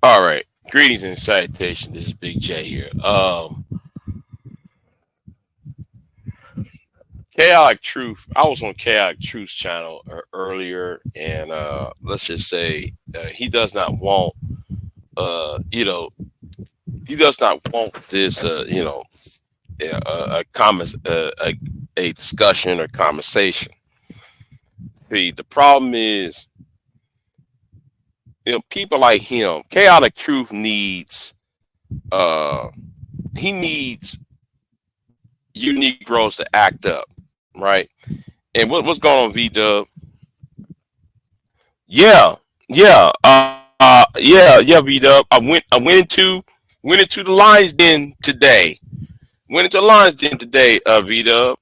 All right. Greetings and salutations. This is Big J here. Chaotic Truth. I was on Chaotic Truth's channel earlier, and let's just say he does not want, uh, you know, he does not want this, a comment, a discussion or conversation. See, the problem is, people like him. Chaotic Truth needs, uh, he needs you Negroes to act up, right? And what's going on, V Dub? Yeah, yeah, yeah, V Dub. I went into the Lions Den today. Went into the Lions Den today, V Dub.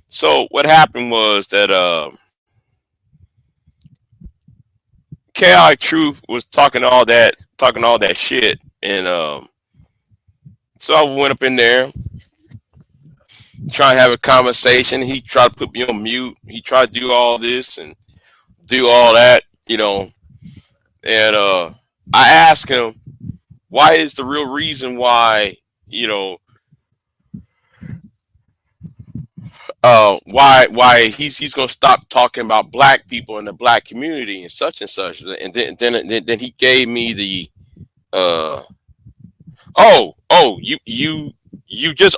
So what happened was that Chaotic Truth was talking all that shit, and so I went up in there trying to have a conversation. He tried to put me on mute. He tried to do all this and do all that, and I asked him why is the real reason why you know why he's gonna stop talking about black people in the black community and such, and then he gave me the uh you just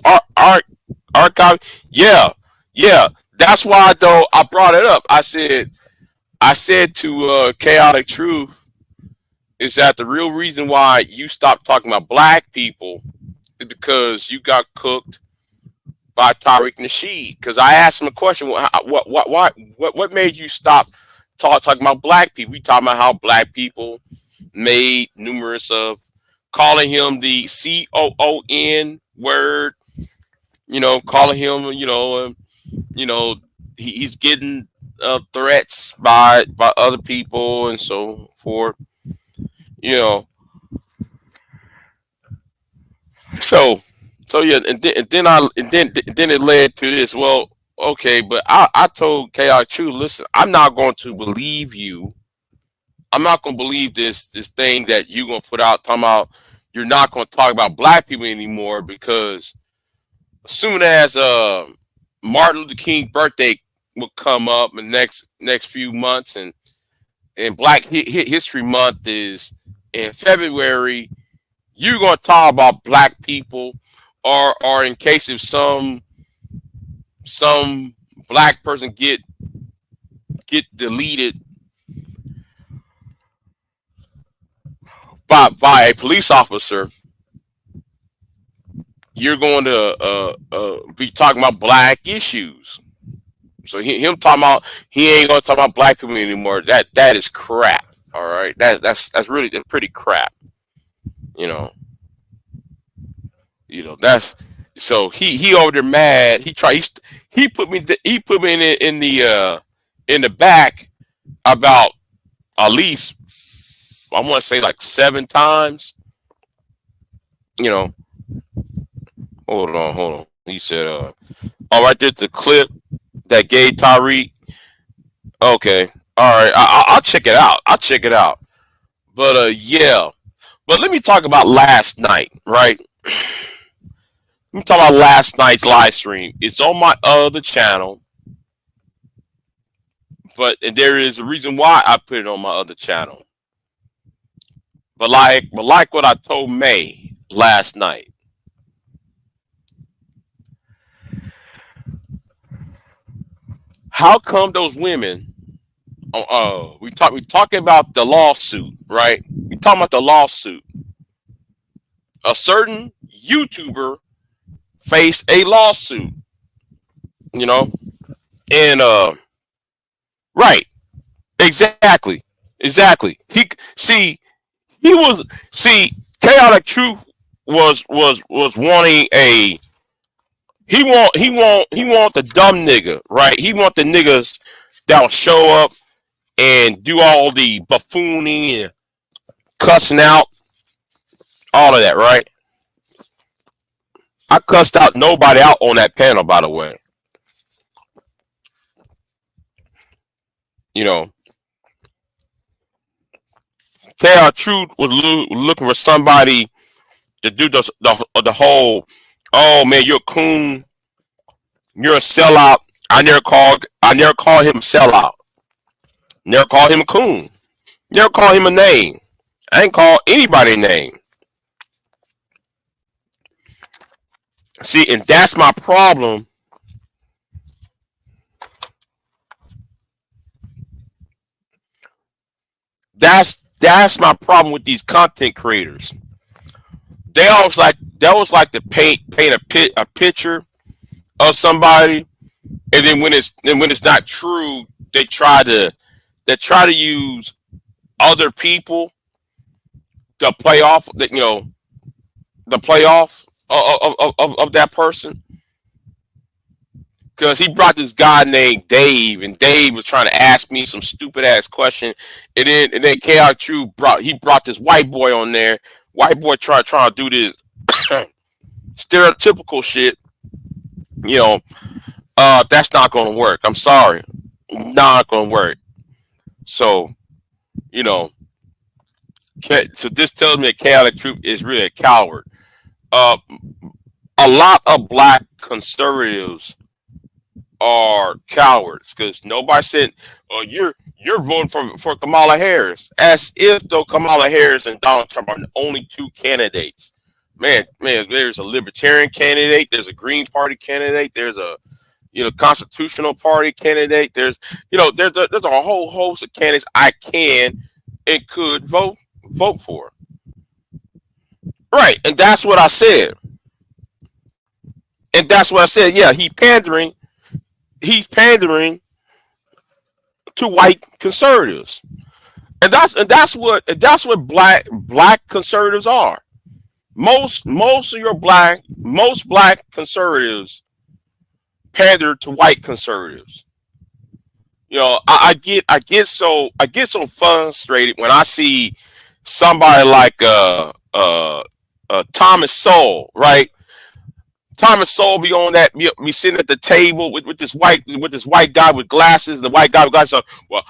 archive. Yeah, yeah, that's why though I brought it up. I said to Chaotic Truth is that the real reason why you stopped talking about black people is because you got cooked by Tariq Nasheed. Because I asked him a question: what made you stop talking about black people? We talking about how black people made numerous of calling him the COON word. Calling him. You know, he's getting threats by other people and so forth. You know, so yeah, and then it led to this. Well, okay, but I told KR2, listen, I'm not going to believe you. I'm not going to believe this thing that you're going to put out talking about you're not going to talk about black people anymore because as soon as Martin Luther King's birthday will come up in the next few months, and Black History Month is in February, you're going to talk about black people, or in case if some black person get deleted by a police officer, you're going to be talking about black issues. So him talking about he ain't gonna talk about black people anymore. That is crap. All right, that's pretty crap. You know, that's so he over there mad. He put me in the back about at least I want to say like 7 times. You know, hold on. He said, "All right, there's the clip that gave Tyreek." Okay, all right, I'll check it out. I'll check it out. But yeah. But let me talk about last night, right? Let me talk about last night's live stream. It's on my other channel, and there is a reason why I put it on my other channel. But like what I told May last night, how come those women? We talking about the lawsuit, right? We talking about the lawsuit. A certain YouTuber faced a lawsuit, you know, and right, exactly, exactly. He was see Chaotic Truth was wanting a he want the dumb nigga, right? He want the niggas that'll show up and do all the buffooning and cussing out, all of that, right? I cussed out nobody out on that panel, by the way. You know, KR Truth was looking for somebody to do the whole, oh man, you're a coon, you're a sellout. I never called him a sellout. Never called him a coon. Never called him a name. I ain't called anybody a name. See, and that's my problem. That's my problem with these content creators. They always like to paint a picture of somebody, and then when it's not true, they try to use other people to play off the playoff of that person. Because he brought this guy named Dave, and Dave was trying to ask me some stupid ass question, and then KR True brought this white boy on there. White boy trying to do this stereotypical shit. You know, that's not going to work. I'm sorry, not going to work. So you know, so this tells me that Chaotic Truth is really a coward. Uh, a lot of black conservatives are cowards because nobody said, "Oh, you're voting for Kamala Harris," as if though Kamala Harris and Donald Trump are the only two candidates. Man, there's a Libertarian candidate, there's a Green Party candidate, there's a Constitutional Party candidate. There's a whole host of candidates I can and could vote for. Right, and that's what I said. And that's what I said. Yeah, he's pandering. He's pandering to white conservatives, and that's what black conservatives are. Most black conservatives pander to white conservatives. I get so frustrated when I see somebody like Thomas Sowell, right? Thomas Sowell be on that, be sitting at the table with this white guy with glasses. The white guy with glasses. Well,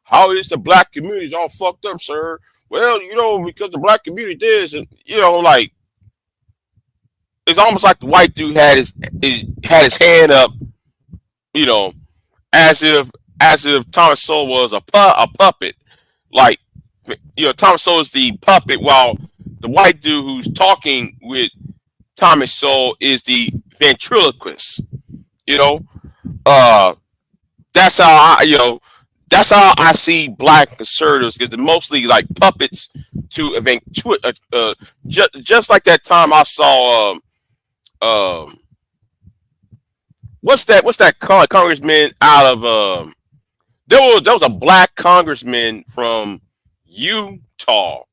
how is the black community all fucked up, sir? Well, because the black community did, and like it's almost like the white dude had his hand up, you know, as if Thomas Sowell was a puppet. Like, Thomas Sowell is the puppet, while the white dude who's talking with Thomas Sowell is the ventriloquist. You know, uh, that's how I see black conservatives, because they're mostly like puppets to event. Just like that time I saw what's that congressman out of there was a black congressman from Utah,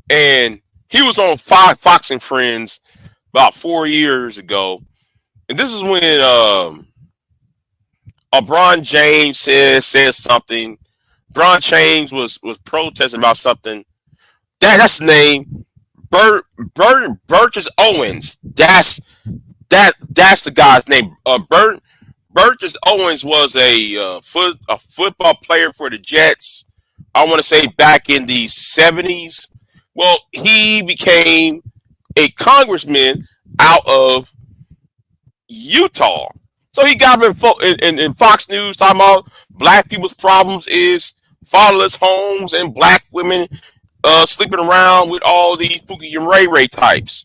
and he was on Fox and Friends about 4 years ago, and this is when LeBron James says something. LeBron James was protesting about something. That's the name. Burgess Owens. That's the guy's name. Burgess Owens was a football player for the Jets. I want to say back in the 70s. Well, he became a congressman out of Utah. So he got in Fox News talking about black people's problems is fatherless homes and black women sleeping around with all these Pookie and Ray Ray types.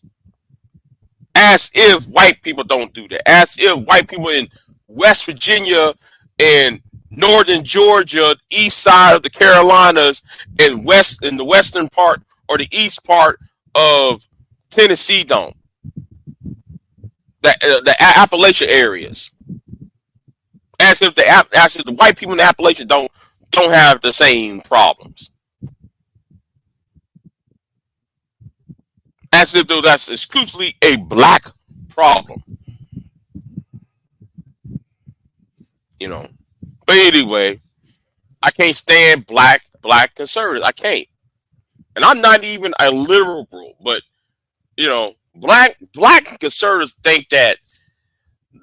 As if white people don't do that. As if white people in West Virginia and northern Georgia, east side of the Carolinas, and the western part or the east part of Tennessee don't. The Appalachian areas. As if the white people in the Appalachian don't have the same problems. As if though that's exclusively a black problem. But anyway, I can't stand black conservatives. I can't. And I'm not even a liberal, but black conservatives think that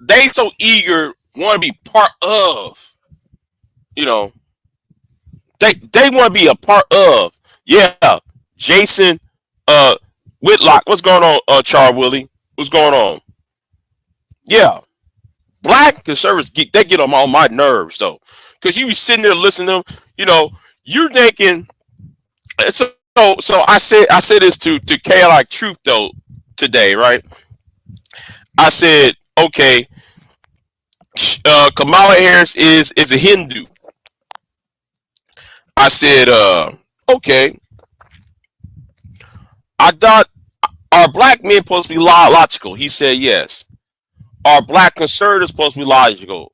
they so eager want to be part of, they want to be a part of. Yeah, Jason Whitlock. What's going on, Char Willie? What's going on? Yeah, black conservatives they get on my nerves though, because you be sitting there listening to them. You know, you're thinking. So I said this to Chaotic Truth though today, right? I said, okay, Kamala Harris is a Hindu. I said, okay. I thought, are black men supposed to be logical? He said yes. Are black conservatives supposed to be logical?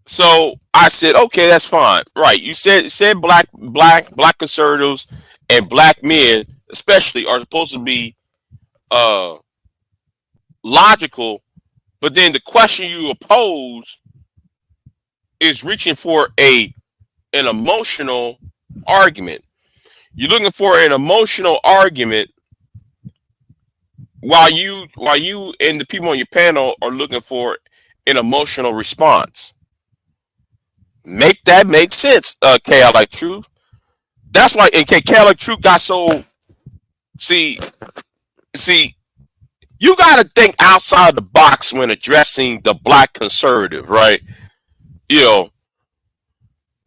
So I said, okay, that's fine. Right. You said black conservatives and black men especially are supposed to be uh logical, but then the question you oppose is reaching for an emotional argument. You're looking for an emotional argument while you and the people on your panel are looking for an emotional response. Make that make sense, Chaotic Truth. That's why and Chaotic Truth got so see see you got to think outside the box when addressing the black conservative, right? You know,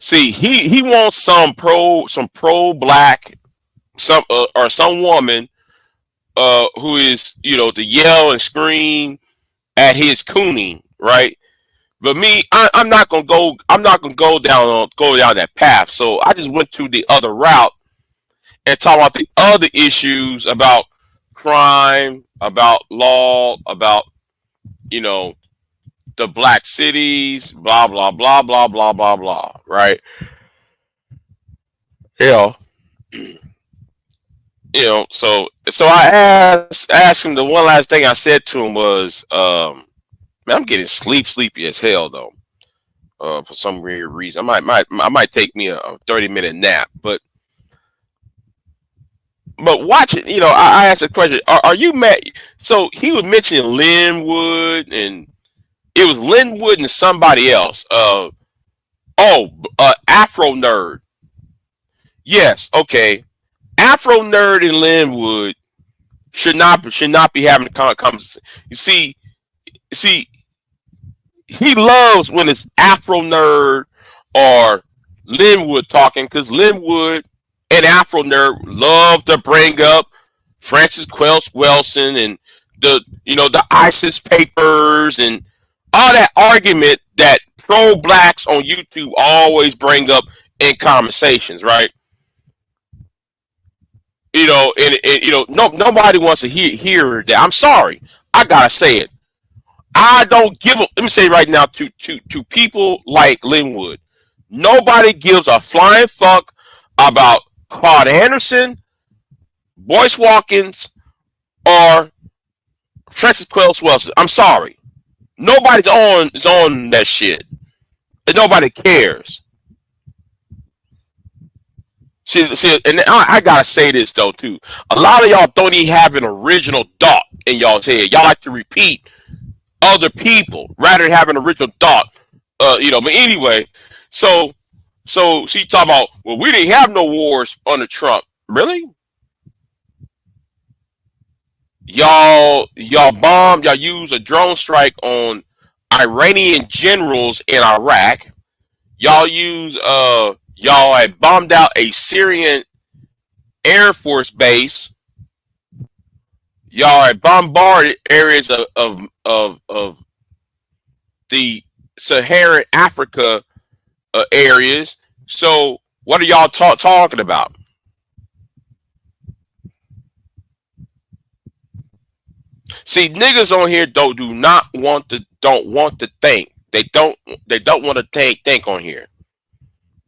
see he wants some pro black some or some woman who is to yell and scream at his cooning, right? But me, I'm not gonna go. I'm not gonna go down that path. So I just went to the other route and talk about the other issues about crime, about law, about you know the black cities, blah blah blah blah blah blah blah. Right? You know, so I asked him the one last thing I said to him was, man, I'm getting sleepy as hell though. For some weird reason, I might take me a 30-minute nap, but watch it. I asked a question. Are you mad? So he was mentioning Linwood, and it was Linwood and somebody else. Afro Nerd. Yes, okay. Afro Nerd and Linwood should not be having a conversation. You see, he loves when it's Afro Nerd or Linwood talking, because Linwood and Afro Nerd love to bring up Francis Quelch Wilson and the ISIS papers and all that argument that pro blacks on YouTube always bring up in conversations, right? No, nobody wants to hear that. I'm sorry, I gotta say it. I don't give a. Let me say right now to people like Linwood, nobody gives a flying fuck about Claude Anderson, Boyce Watkins, or Francis Quelch Wilson. I'm sorry, nobody's on that shit, and nobody cares. See, and I gotta say this though too. A lot of y'all don't even have an original thought in y'all's head. Y'all like to repeat other people rather than have an original thought. But anyway, so she talking about, well, we didn't have no wars under Trump. Really? Y'all use a drone strike on Iranian generals in Iraq. Y'all had bombed out a Syrian Air Force base. Y'all had bombarded areas of the Saharan Africa areas. So what are y'all talking about? See, niggas on here don't want to think. They don't want to think on here.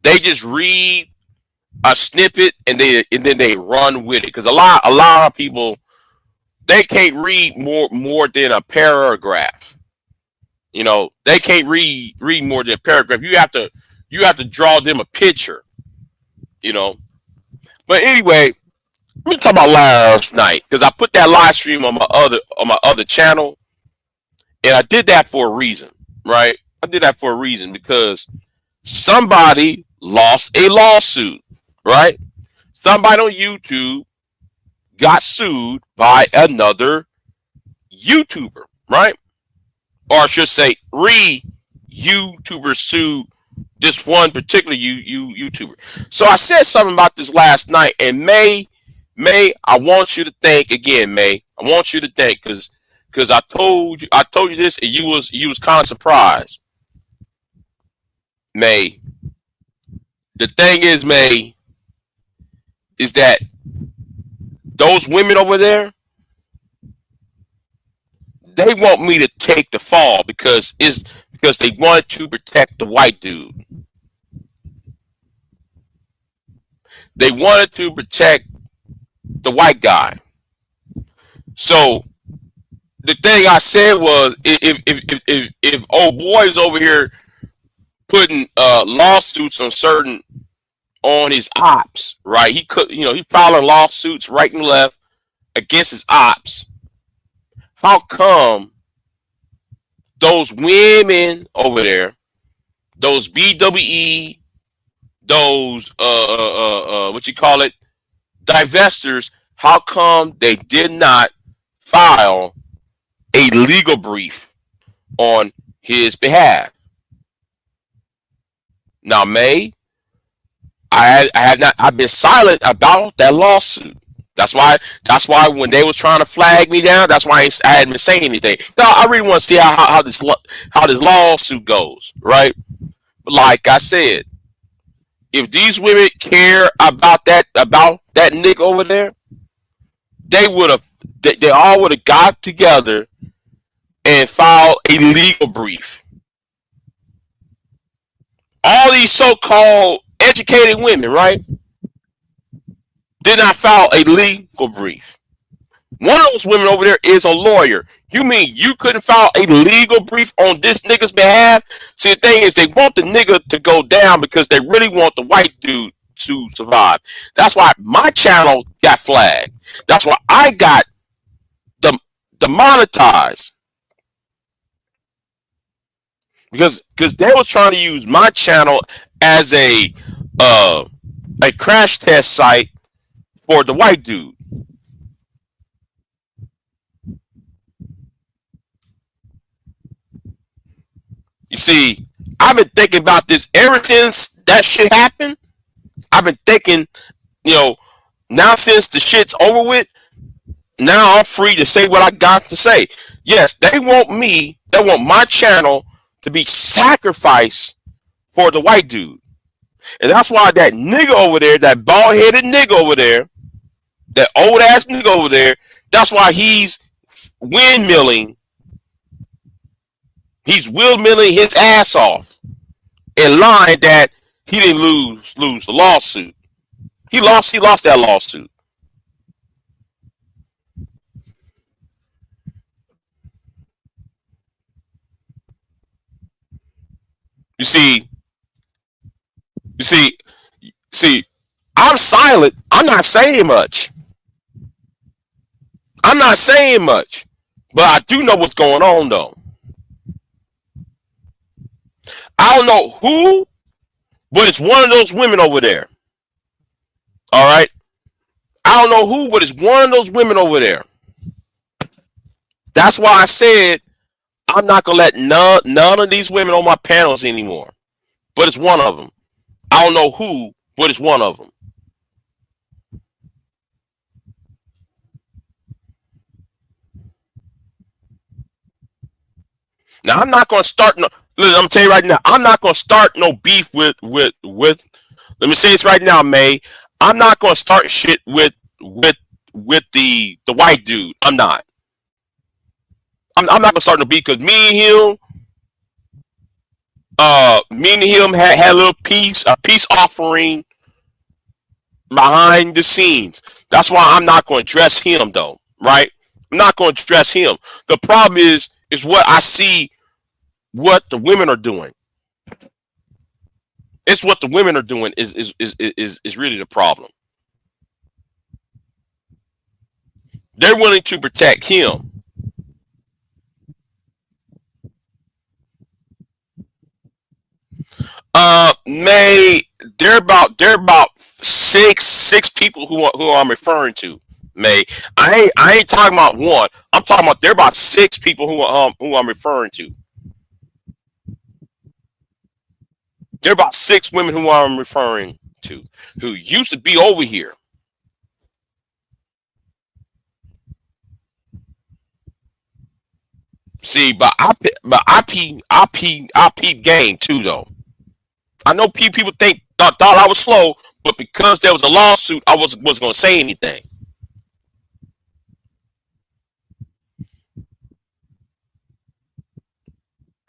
They just read a snippet and then they run with it, because a lot of people, they can't read more than a paragraph. They can't read more than a paragraph. You have to draw them a picture. You know. But anyway, let me talk about last night, because I put that live stream on my other channel, and I did that for a reason, right? I did that for a reason because somebody lost a lawsuit, right? somebody on YouTube got sued by another YouTuber, right? Or I should say, YouTuber sued this one particular YouTuber. So I said something about this last night, and May, I want you to think again, May. I want you to think because I told you this, and you was kind of surprised, May. The thing is, May, is that those women over there, they want me to take the fall because they wanted to protect the white dude. They wanted to protect the white guy. So the thing I said was, if old boys over here putting lawsuits on his ops, right? He could, he filing lawsuits right and left against his ops. How come those women over there, those BWE, those what you call it, divestors, how come they did not file a legal brief on his behalf? Now, May, I've been silent about that lawsuit. That's why when they was trying to flag me down, that's why I hadn't been saying anything. No, I really want to see how this lawsuit goes, right? But like I said, if these women care about that nigga over there, they all would have got together and filed a legal brief. All these so-called educated women, right, did not file a legal brief. One of those women over there is a lawyer. You mean you couldn't file a legal brief on this nigga's behalf? See, the thing is, they want the nigga to go down because they really want the white dude to survive. That's why my channel got flagged. That's why I got demonetized. Because they was trying to use my channel as a crash test site for the white dude. You see, I've been thinking about this ever since that shit happened. I've been thinking, now since the shit's over with, now I'm free to say what I got to say. Yes, they want my channel to be sacrificed for the white dude. And that's why that nigga over there, that bald-headed nigga over there, that old-ass nigga over there, that's why he's windmilling. He's windmilling his ass off and lying that he didn't lose the lawsuit. He lost that lawsuit. You see, you see, I'm silent. I'm not saying much. I'm not saying much. But I do know what's going on, though. I don't know who, but it's one of those women over there. All right? I don't know who, but it's one of those women over there. That's why I said I'm not going to let none of these women on my panels anymore. But it's one of them. I don't know who, but it's one of them. Now, I'm not going to start no. Listen, I'm going to tell you right now, I'm not going to start no beef with. Let me say this right now, May. I'm not going to start shit with the white dude. I'm not. I'm not going to start no beef because me and him had a little a peace offering behind the scenes. That's why I'm not going to address him, though, right? I'm not going to address him. The problem is what I see what the women are doing. It's what the women are doing is really the problem. They're willing to protect him. May they're about six people who I'm referring to. May I ain't talking about one. I'm talking about there about six people who I'm referring to. There are about six women who I'm referring to who used to be over here. See, I peep game too though. I know people thought I was slow, but because there was a lawsuit, I wasn't going to say anything.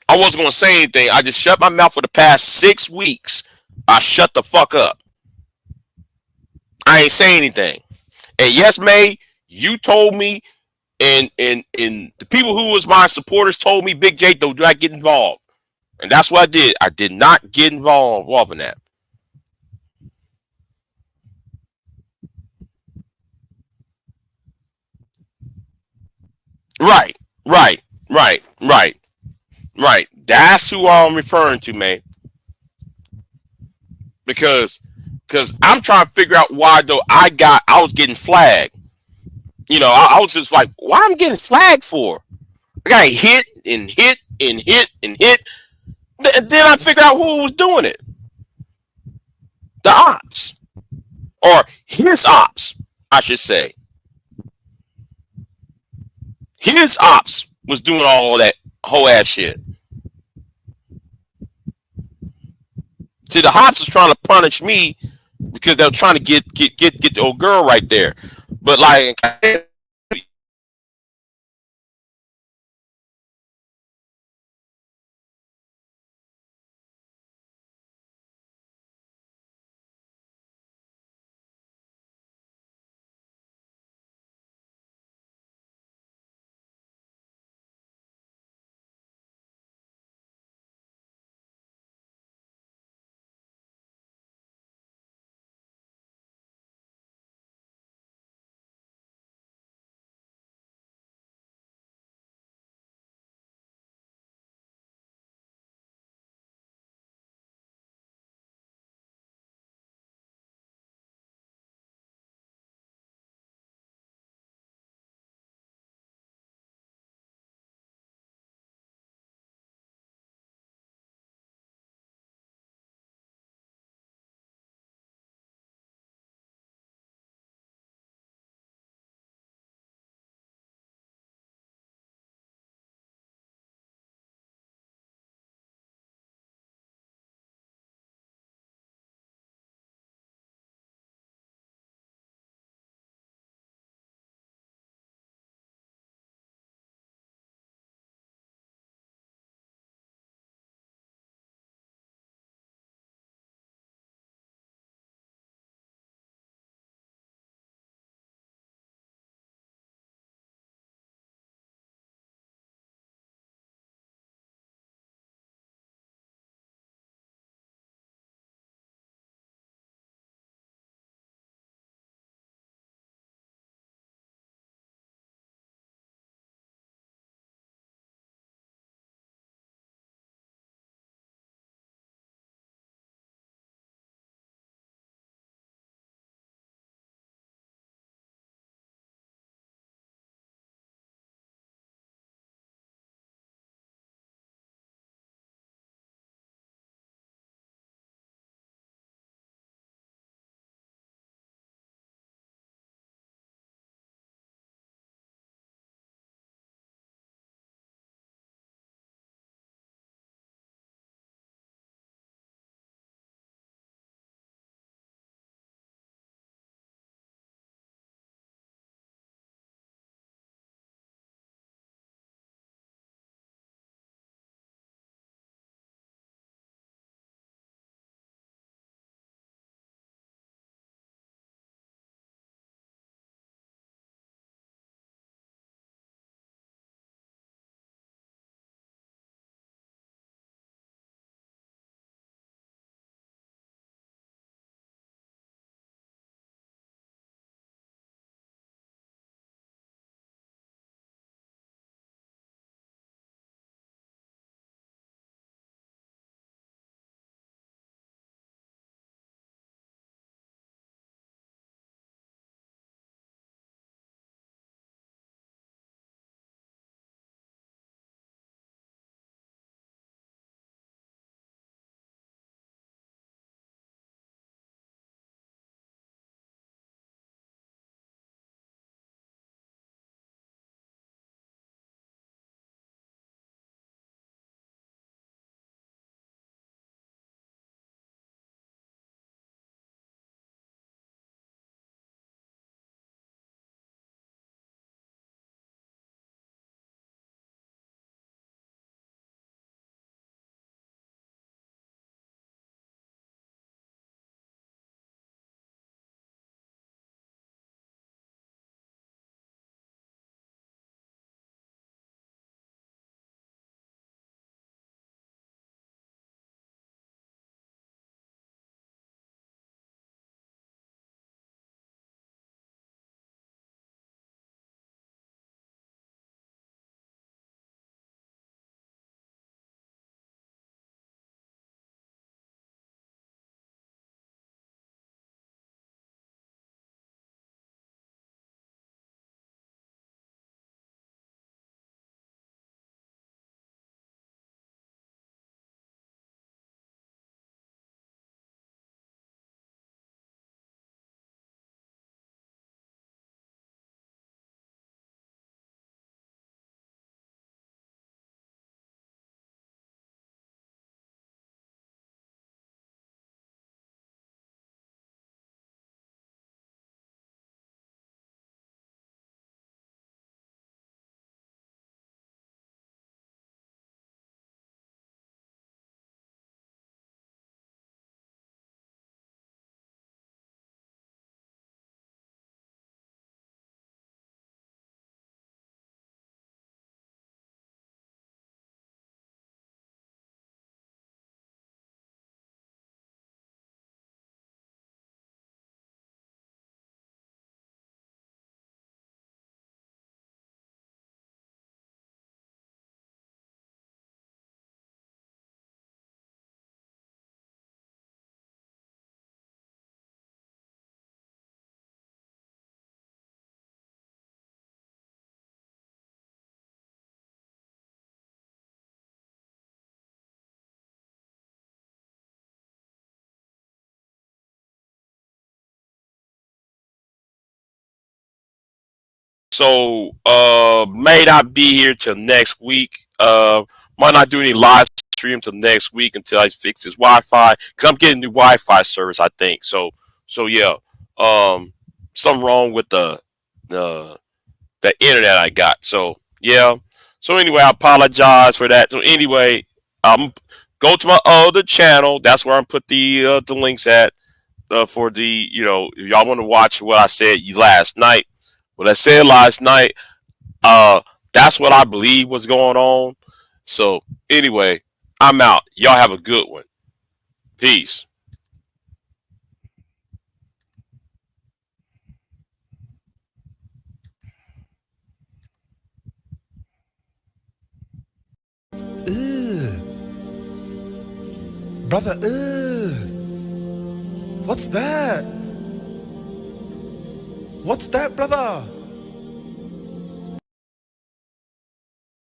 I wasn't going to say anything. I just shut my mouth for the past 6 weeks. I shut the fuck up. I ain't saying anything. And yes, May, you told me, and the people who was my supporters told me, Big J, do not get involved. And that's what I did. I did not get involved in that. Right, right, right, right, right. That's who I'm referring to, man. Because I'm trying to figure out why though I was getting flagged. I was just like, why I'm getting flagged for? I got hit and hit and hit and hit. Then I figured out who was doing it. The ops. Or his ops, I should say. His ops was doing all that whole ass shit. See, the ops was trying to punish me because they were trying to get the old girl right there. But like So may not be here till next week. Might not do any live stream till next week until I fix this Wi-Fi because I'm getting new Wi-Fi service. I think so. Yeah. Um, something wrong with the the internet I got. So yeah. So anyway, I apologize for that. So anyway, go to my other channel. That's where I put the links at for the if y'all want to watch what I said last night. What I said last night, uh, that's what I believe was going on. So anyway, I'm out. Y'all have a good one. Peace. Ugh. Brother, ugh. What's that? What's that, brother?